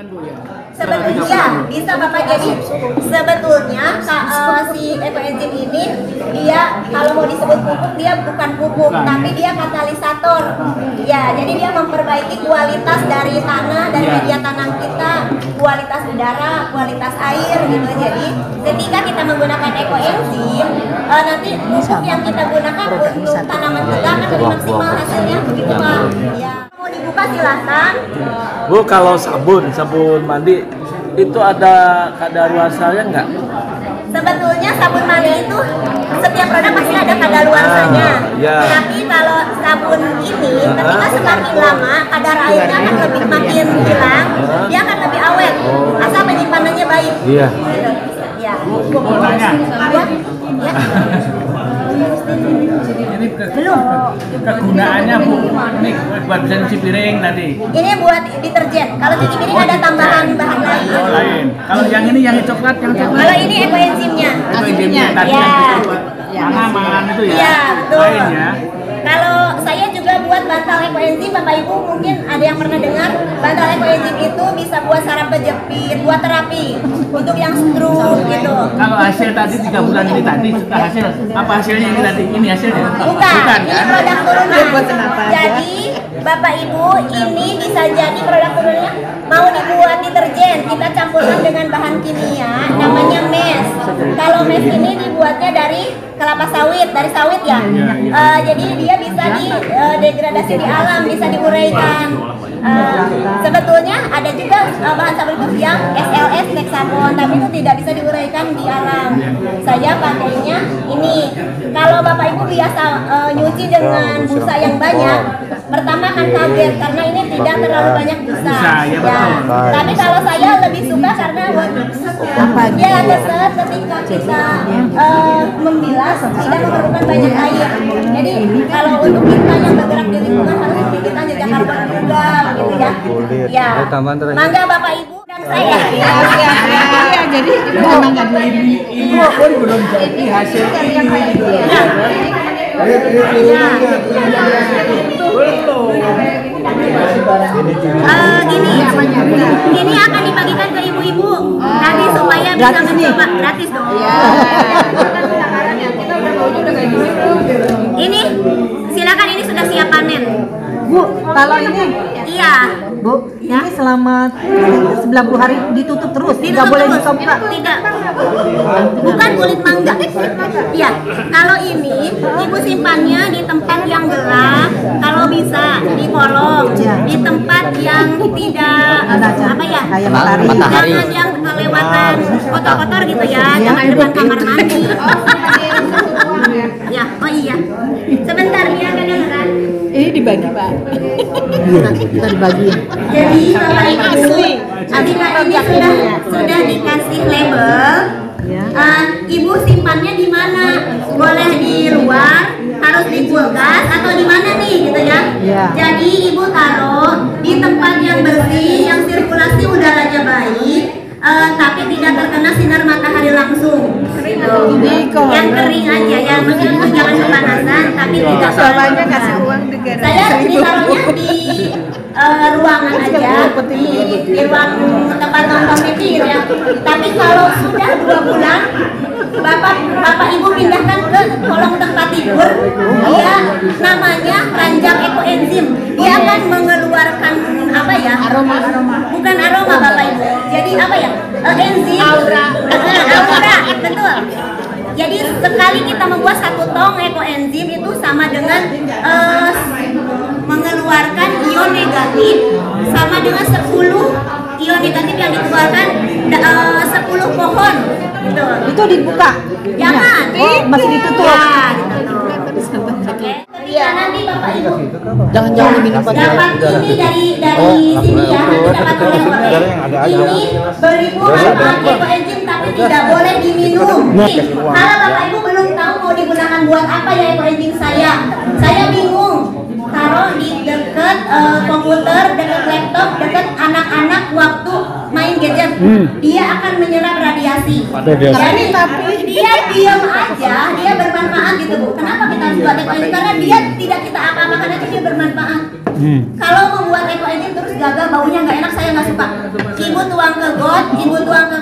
Sebetulnya bisa Bapak, jadi sebetulnya si ekoenzim ini dia kalau mau disebut pupuk dia bukan pupuk, tapi dia katalisator. Ya, jadi dia memperbaiki kualitas dari tanah, dari media tanam kita, kualitas udara, kualitas air gitu. Jadi ketika kita menggunakan ekoenzim, nanti pupuk yang kita gunakan untuk tanaman kita akan lebih maksimal hasilnya, begitu Pak. Ya. Mau dibuka silahkan. Bu, kalau sabun mandi itu ada kadaluarsanya nggak? Sebetulnya sabun mandi itu setiap produk pasti ada kadaluarsanya. Tapi kalau sabun ini ketika semakin lama kadar airnya akan lebih makin hilang, dia akan lebih awet asal penyimpanannya baik. Iya. Gitu. Ya. Mau nanya. Ya. Ini kegunaannya Bu, ini buat bisa cuci piring tadi. Ini buat deterjen. Kalau cuci piring ada tambahan bahan lain. Oh, lain. Kalau yang ini yang coklat, Kalau ini ekoenzimnya. Ekoenzimnya tadi yang mangan itu ya. Iya, betul. Lain ya. Kalau saya juga buat bantal ekoenzim, Bapak Ibu mungkin ada yang pernah dengar, bantal ekoenzim itu bisa buat saraf kejepit, buat terapi untuk yang stroke gitu. Kalau hasil tadi 3 bulan ini tadi sudah hasil, apa hasilnya ini tadi? Ini hasilnya? Bukan, ini kan? produk turunan. Jadi Bapak Ibu ini bisa jadi produk turunannya mau dibuat deterjen, kita campurkan dengan bahan kimia namanya mes. Kalau mes ini dibuatnya dari kelapa sawit, dari sawit ya. Jadi dia bisa degradasi di alam, bisa diuraikan. Sebetulnya ada juga bahan sabun itu yang SLS Lexapon, tapi itu tidak bisa diuraikan di alam. Saya pakainya ini. Kalau Bapak Ibu biasa nyuci dengan busa yang banyak, pertama akan kaget karena ini tidak terlalu banyak busa. Ya. Tapi kalau saya lebih suka karena dia keset ketika kita membilas tidak memerlukan banyak air. Jadi kalau untuk kita yang bergerak di lingkungan harus kita jejak karbon juga gitu ya. Ya. Mangga Bapak Ibu dan saya. Iya, jadi Mangga ini pun belum jadi hasil ini. Ini akan dibagikan ke ibu-ibu nanti supaya bisa mencoba gratis dong. Ini silakan, ini sudah siap panen. Bu, kalau ini Bu, Ya. ini selama 90 hari ditutup terus, tidak boleh dibuka. Tidak. Bukan kulit mangga. Iya. Kalau ini ibu simpannya di tempat yang gelap, kalau bisa di kolong, di tempat yang tidak apa ya? Kayak matahari. Jangan yang kelewatan kotor-kotor gitu ya, jangan depan kamar mandi. Ya, oh iya. Sebentar ya, kedengeran. Ini dibagi, Pak. Kita dibagi. Jadi Bapak Ibu, ketika ini sudah dikasih label, Ibu simpannya di mana? Boleh di luar, harus di kulkas atau di mana nih gitu ya? Jadi Ibu taruh di tempat yang bersih, yang sirkulasi udaranya baik, tapi tidak terkena sinar matahari langsung. Yang kering aja ya, maksudnya jangan kepanasan, tapi tidak terlalu panas. Saya ditaruhnya di ruangan aja, di ruang tempat nonton TV gitu ya. Tapi kalau sudah 2 bulan, Bapak Ibu pindahkan ke kolong tempat tidur, dia namanya keranjang ekoenzim. Dia akan mengeluarkan apa ya? Aroma. Bukan aroma Bapak Ibu. Jadi apa ya? Enzim. Aura, betul. Jadi sekali kita membuat 1 tong ekoenzim itu sama dengan mengeluarkan ion negatif sama dengan 10 ion negatif yang dikeluarkan 10 pohon gitu. Itu dibuka? Jangan. Oh, masih ditutup. Ya, ditutup. Oke. Ketika nanti Bapak Ibu Jangan diminum pakai. dapat ini dari sini ya, nanti dapat oleh-oleh. Ini beribu manfaat ekoenzim tapi tidak boleh diminum. Kalau Bapak Ibu belum tahu mau digunakan buat apa ya ekoenzim saya bingung. Taruh di dekat komputer, dekat laptop, dekat anak-anak waktu main gadget. Dia akan menyerap radiasi. Jadi tapi dia diam aja, dia bermanfaat gitu Bu. Kenapa kita harus buat ekoenzim? Karena dia tidak kita apa-apakan aja dia bermanfaat. Kalau membuat ekoenzim terus gagal, baunya nggak enak, saya nggak suka. Ibu tuang ke got, ibu tuang ke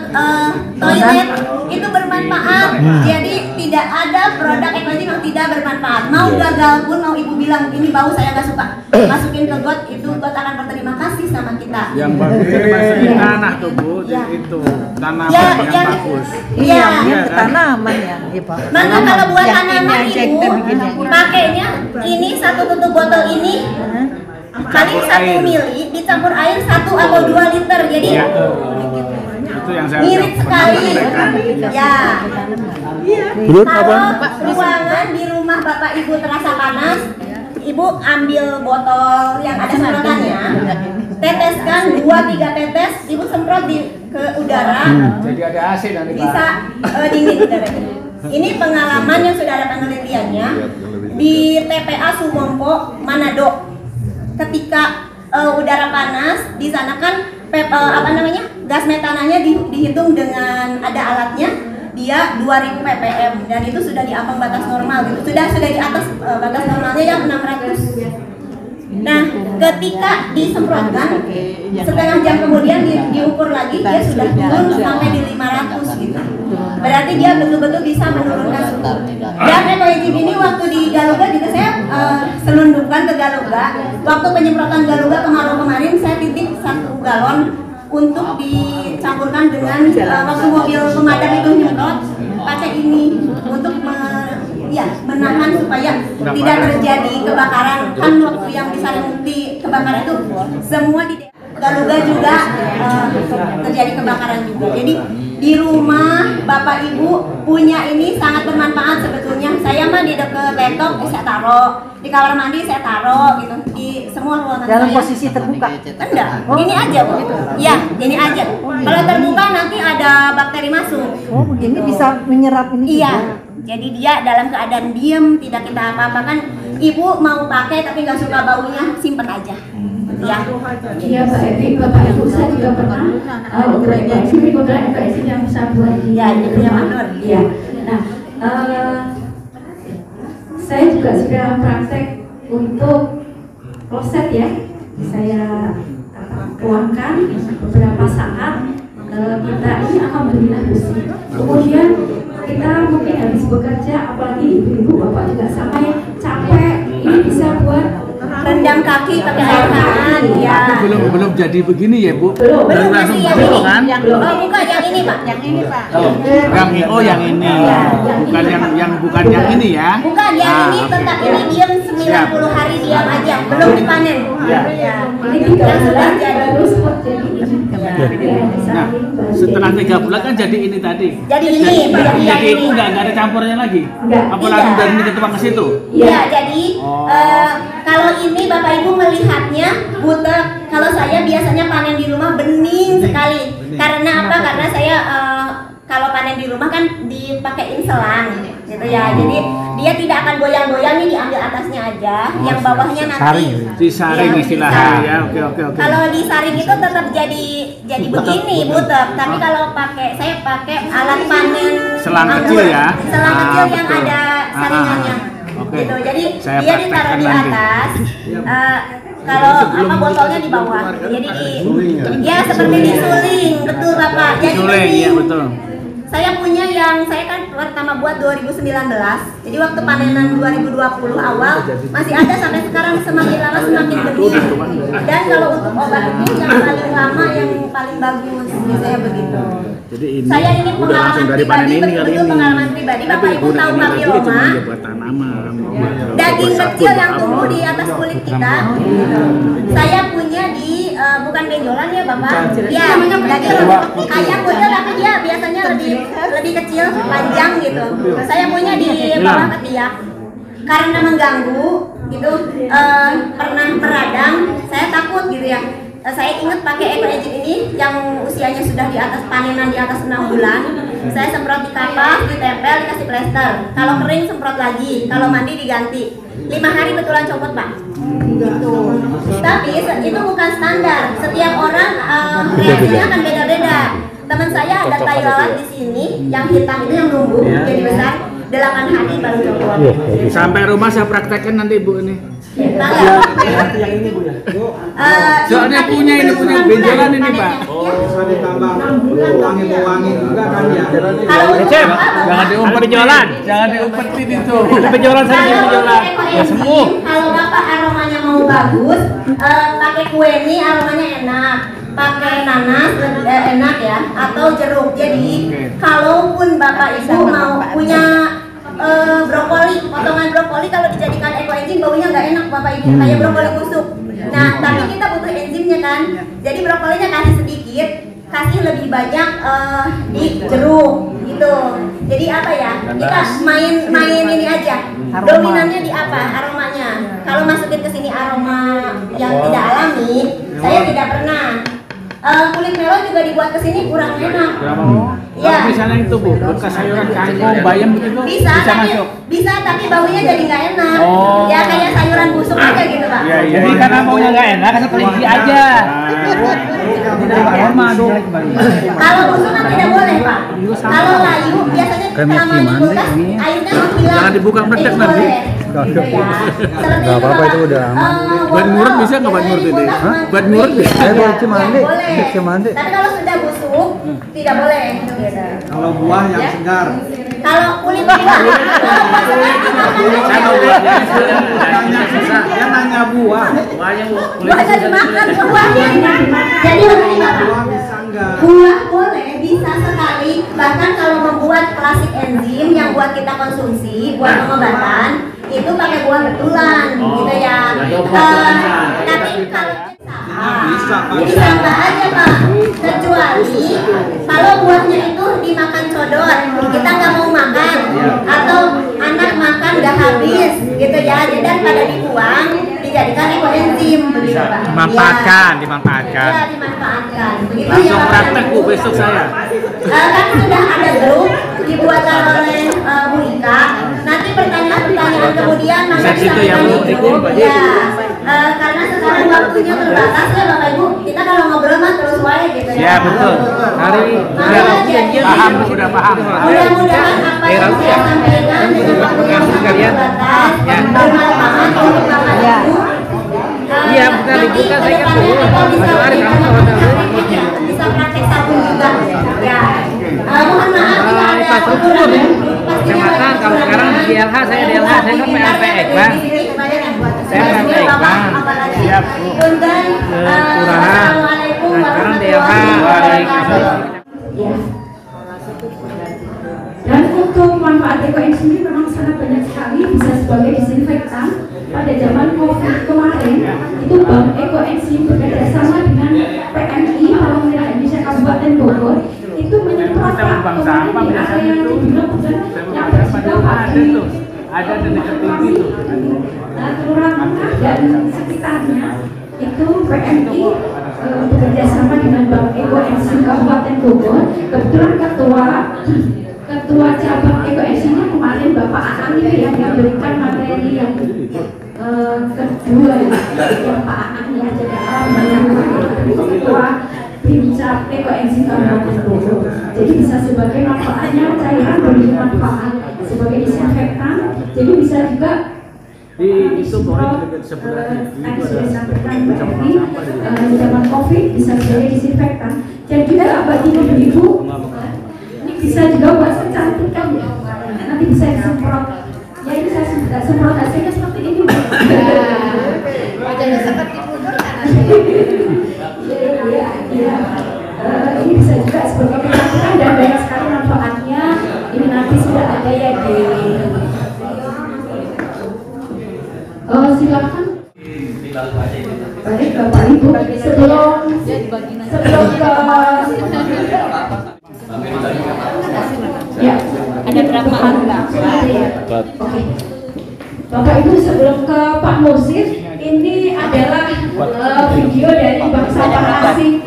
toilet, itu bermanfaat. Jadi tidak ada produk ekologi yang tidak bermanfaat. Mau gagal pun, mau ibu bilang ini bau saya nggak suka, masukin ke got, itu got akan berterima kasih sama kita. Yang bagus itu dimasukin tanah tuh Bu, itu tanaman yang bagus. Iya, Tanaman ya, iya Pak. maka kalau buat tanaman ibu pakainya ini satu tutup botol ini paling 1 mili dicampur air 1 atau 2 liter, jadi Itu yang saya mirip sekali. Ya. Kalau ruangan di rumah bapak ibu terasa panas, ibu ambil botol yang ada semprotannya, teteskan 2-3 tetes, ibu semprot ke udara. jadi ada AC nanti Pak. Bisa dingin udaranya. Ini pengalaman yang sudah ada penelitiannya di TPA Sumompo, Manado. Ketika udara panas, di sana kan gas metananya dihitung dengan ada alatnya, dia 2000 ppm dan itu sudah di ambang batas normal gitu. Sudah di atas batas normalnya yang 600. Nah, ketika disemprotkan setengah jam kemudian diukur lagi, dia sudah turun sampai di 500 gitu. Berarti dia betul-betul bisa menurunkan suhu. Dan ekologi ini waktu di Galuga juga saya selundupkan ke Galuga. Waktu penyemprotan Galuga kemarin saya titip 1 galon untuk dicampurkan dengan waktu mobil pemadam itu nyemprot, pakai ini untuk menahan supaya tidak terjadi kebakaran. Kan waktu yang di Sarimukti kebakaran itu semua di Galuga juga terjadi kebakaran juga. Jadi di rumah bapak ibu punya ini sangat bermanfaat sebetulnya. Saya mah di dekat laptop saya taruh, di kamar mandi saya taruh gitu, di semua ruangan Dalam saya. posisi terbuka. Enggak, ini aja Bu. Ya, ini aja. Kalau terbuka nanti ada bakteri masuk. Oh, ini bisa menyerap ini. Iya. Jadi dia dalam keadaan diem, tidak kita apa-apakan. Ibu mau pakai tapi nggak suka baunya, simpen aja. Ya. Iya Mbak Evi, Bapak Ibu saya juga pernah bekerja di kebetulan FSI yang bisa buat Ya, ini punya Pak Nur. Iya. Nah, saya juga sudah praktek untuk kloset ya. Saya tuangkan beberapa saat, kita ini alhamdulillah bersih. Kemudian kita mungkin habis bekerja, apalagi ibu-ibu bapak juga sampai capek, ini bisa buat Rendam kaki pakai air hangat. Ya. Belum jadi begini ya Bu. Belum Baru langsung masih yang belum ini. kan? Oh, bukan yang ini Pak. Yang ini Pak. Yang ini, bukan yang bukan yang ini ya. Bukan yang ini, tetap ini diam 90 hari diam aja, belum dipanen. Ya. ini tidak sudah jadi jadi. baru seperti ini. Nah, setelah 3 bulan kan jadi ini tadi. Jadi ini, jadi yang Jadi itu ini. nggak ada campurnya lagi. Nggak. Apa langsung Tidak. dari ini ke tukang ke situ? Iya, jadi Oh. kalau ini Bapak Ibu melihatnya butek. Kalau saya biasanya panen di rumah bening sekali. Karena apa? Karena saya kalau panen di rumah kan dipakein selang gitu ya. Jadi dia tidak akan goyang-goyang, ini diambil atasnya aja, yang bawahnya nanti Disaring ya, istilahnya disaring. ya. Oke. Kalau disaring itu tetap jadi begini butek. Tapi kalau saya pakai alat panen Selang anggur. kecil ya? Selang kecil yang Betul. ada saringannya. Oke. Gitu. Jadi Saya dia ditaruh di praktekkan nanti. atas. Kalau botolnya di bawah. Jadi ya seperti disuling, betul Bapak. Jadi Disuling, begini. iya betul. Saya punya yang saya kan pertama buat 2019. Jadi waktu panenan 2020 awal masih ada sampai sekarang, semakin lama semakin bening. Dan kalau untuk obat itu yang paling lama yang paling bagus, biasanya begitu. Jadi ini Saya ini udah langsung pengalaman dari panen pribadi, ini kali betul-betul ini. pengalaman pribadi. Tapi Bapak Ibu tahu gunanya lagi cuma papiloma, ya buat tanaman. daging buat kecil sabun, yang buat tumbuh apa. di atas kulit kita. Saya punya di bukan benjolan ya Bapak. Ya, daging kayak kucing tapi dia biasanya lebih kecil, panjang gitu. Saya punya di bawah ketiak. Karena mengganggu gitu, pernah meradang, saya takut gitu ya. Saya ingat pakai EcoEgip ini yang usianya sudah di atas panenan di atas 6 bulan. Saya semprot di kapas, ditempel, dikasih plester. Kalau kering semprot lagi, kalau mandi diganti. 5 hari betulan copot Pak. Gitu. Tapi itu bukan standar. Setiap orang reaksinya akan beda-beda. Teman saya ada tai lalat di sini, yang hitam itu yang numbuh jadi besar. 8 hari baru copot. Sampai rumah saya praktekkan nanti Bu ini. Yang ini Bu ya. Soalnya punya benjolan ini Pak. Bisa ditambah wangi juga kan ya. Jangan diumpet benjolan, jangan diumpetin itu. Benjolan saya benjolan. Ya sembuh. Kalau Bapak aromanya mau bagus, pakai kue ini aromanya enak. Pakai nanas enak ya, atau jeruk. Jadi kalaupun Bapak Ibu mau punya brokoli, potongan brokoli kalau dijadikan ekoenzim baunya nggak enak Bapak Ibu, kayak brokoli busuk. Nah, tapi kita butuh enzimnya kan. Jadi brokolinya kasih sedikit, kasih lebih banyak di jeruk gitu. Jadi apa ya? Kita main ini aja. Dominannya di apa? Aromanya. Kalau masukin ke sini aroma yang tidak alami, saya tidak pernah. Kulit melon juga dibuat ke sini kurang enak. Kalau misalnya itu Bu, bekas sayuran kangkung, bayam begitu bisa masuk. Bisa, tapi baunya jadi nggak enak. Ya kayak sayuran busuk aja gitu Pak. Jadi karena baunya nggak enak, kasih kelinci aja. Kalau busuk kan tidak boleh Pak. Kalau layu biasanya selama di kulkas airnya menghilang. Jangan dibuka meledak nanti. Nggak apa-apa itu udah aman. Ban murut bisa nggak ban murut ini? Ban murut bisa? Saya Cimande. Cimande. Tapi kalau sudah busuk tidak boleh. Kalau buah yang segar. Kalau kulit buah, Dia nanya buah. buahnya dimakan buahnya. Jadi begini Bapak, Buah bisa enggak? buah boleh, bisa sekali. Bahkan kalau membuat klasik enzim yang buat kita konsumsi, buat pengobatan, itu pakai buah betulan, gitu ya. Tapi kalau bisa enggak aja Pak, kecuali kalau buahnya itu dimakan sodor, kita nggak mau makan, atau anak makan udah habis, gitu ya. Jadi daripada dibuang, dijadikan ekoenzim, begitu Pak. Dimanfaatkan. Ya, dimanfaatkan. Begitu Langsung ya, Pak. praktek Bu besok saya. Kan sudah ada grup dibuatkan oleh Bu Ika. Nanti pertanyaan-pertanyaan kemudian maka disampaikan di grup. Ya, karena sekarang waktunya terbatas ya Bapak Ibu. Kita kalau ngobrol mah terus wae gitu ya. Ya betul. Hari paham, sudah paham. Mudah-mudahan apa yang saya sampaikan dengan waktu yang sangat terbatas bermanfaat untuk Bapak Ibu. Iya, bukan dibuka saya kan dulu. Bisa praktek sabun juga. Ya. Mohon maaf jika ada kekurangan. Kecamatan, kalau sekarang di DLH, saya DLH, saya kan PLP Ekbang. Saya PLP Ekbang. Siap Bu. Punten. Kelurahan. Assalamualaikum Sekarang DLH. warahmatullahi wabarakatuh. Dan untuk manfaat ekoenzim ini memang sangat banyak sekali, bisa sebagai disinfektan. Pada zaman COVID kemarin, itu Bank Ekoenzim bekerja sama dengan PMI Palang Merah Indonesia Kabupaten Bogor itu menyemprot kemarin di area di Bogor yang bersifat Ada di dekat tinggi tuh. kelurahan dan sekitarnya itu PMI bekerja sama dengan Bank Ekoenzim Kabupaten Bogor. Kebetulan ketua cabang ekoenzimnya kemarin Bapak Aan itu yang memberikan materi yang kedua yang Pak Aan ya, jadi ketua Bincang Ekoenzim Kabupaten Bogor. Jadi bisa sebagai manfaatnya cairan bermanfaat sebagai disinfektan. Jadi bisa juga Di itu boleh sebenarnya. tadi sudah disampaikan BMI zaman COVID bisa sebagai disinfektan. Dan juga bagi ibu ini bisa juga buat kecantikan ya. Nanti bisa disemprot. Ya ini saya sudah semprot hasilnya seperti ini. Wajahnya seperti mundur kan? Iya. Ini bisa juga sebagai kecantikan dan banyak sekali manfaatnya. Ini nanti sudah ada ya di. Silakan. Baik Bapak Ibu, sebelum ke ya ada berapa harga? Oke. Bapak Ibu sebelum ke Pak Musir, ini adalah video dari bangsa asing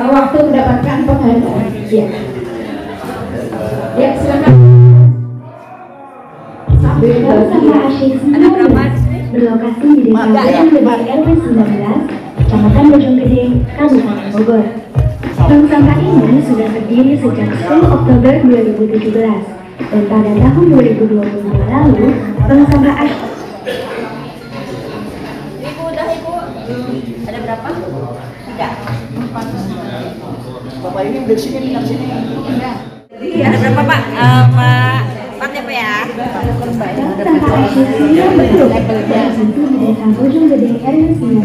waktu mendapatkan penghargaan. Ya, silakan. Ada berapa? Berlokasi di Desa Bojong RW 19, Kecamatan Bojonggede, Kabupaten Bogor. Bank sampah ini sudah berdiri sejak 10 Oktober 2017 Dan pada tahun 2022 lalu, Bank Sampah Asyik Ibu udah ibu. Ada berapa? 3. Bapak ini udah sini tinggal sini. Ada berapa Pak? Pak KTP ya. Bank Sampah Asyik yang betul dan tentu di Desa Bojonggede RW 9.